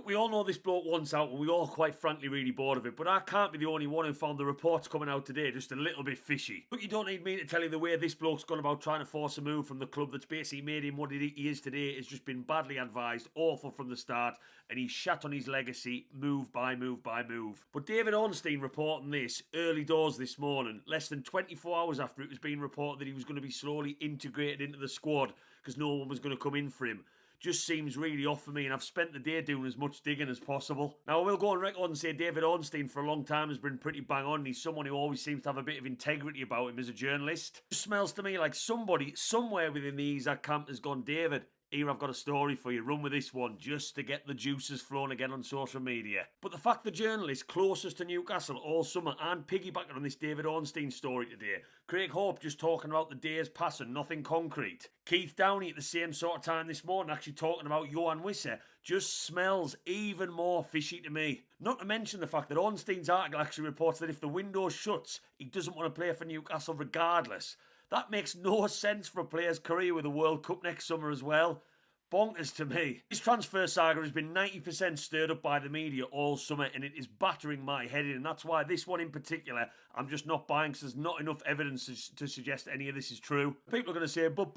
Look, we all know this bloke wants out, and we all quite frankly really bored of it, but I can't be the only one who found the reports coming out today just a little bit fishy. Look, you don't need me to tell you the way this bloke's gone about trying to force a move from the club that's basically made him what he is today has just been badly advised, awful from the start, and he's shat on his legacy move by move by move. But David Ornstein reporting this early doors this morning, less than 24 hours after it was being reported that he was going to be slowly integrated into the squad because no one was going to come in for him, just seems really off for me, and I've spent the day doing as much digging as possible. Now, I will go on record and say David Ornstein for a long time has been pretty bang on. He's someone who always seems to have a bit of integrity about him as a journalist. It just smells to me like somebody, somewhere within the Isak camp has gone, David, here I've got a story for you, run with this one, just to get the juices flowing again on social media. But the fact the journalists closest to Newcastle all summer and piggybacking on this David Ornstein story today, Craig Hope just talking about the days passing, nothing concrete. Keith Downey at the same sort of time this morning actually talking about Johan Wisse just smells even more fishy to me. Not to mention the fact that Ornstein's article actually reports that if the window shuts, he doesn't want to play for Newcastle regardless. That makes no sense for a player's career with a World Cup next summer as well. Bonkers to me. This transfer saga has been 90% stirred up by the media all summer, and it is battering my head in, and that's why this one in particular I'm just not buying, because there's not enough evidence to suggest any of this is true. People are going to say, but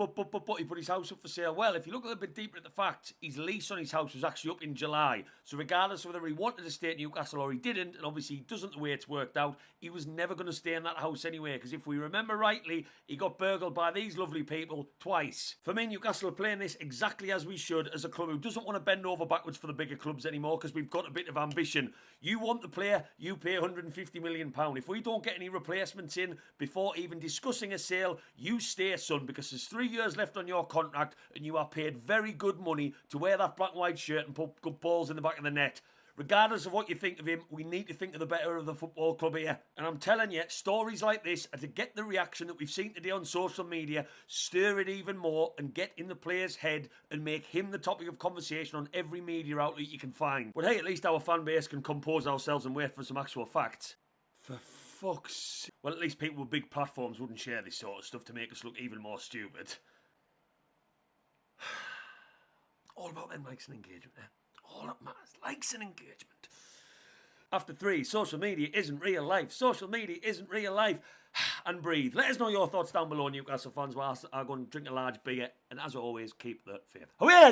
he put his house up for sale. Well, if you look a little bit deeper at the facts, his lease on his house was actually up in July. So regardless of whether he wanted to stay at Newcastle or he didn't, and obviously he doesn't the way it's worked out, he was never going to stay in that house anyway, because if we remember rightly, he got burgled by these lovely people twice. For me, Newcastle are playing this exactly as we should, as a club who doesn't want to bend over backwards for the bigger clubs anymore, because we've got a bit of ambition. You want the player, you pay £150 million. If we don't get any replacements in before even discussing a sale, you stay, son, because there's 3 years left on your contract and you are paid very good money to wear that black and white shirt and put good balls in the back of the net. Regardless of what you think of him, we need to think of the better of the football club here. And I'm telling you, stories like this are to get the reaction that we've seen today on social media, stir it even more and get in the player's head and make him the topic of conversation on every media outlet you can find. But hey, at least our fan base can compose ourselves and wait for some actual facts. For fuck's sake. Well, at least people with big platforms wouldn't share this sort of stuff to make us look even more stupid. All about them likes and engagement, eh? All that matters, likes and engagement. After 3, social media isn't real life. Social media isn't real life. And breathe. Let us know your thoughts down below, Newcastle fans, whilst I go and drink a large beer. And as always, keep the faith. Oh yeah!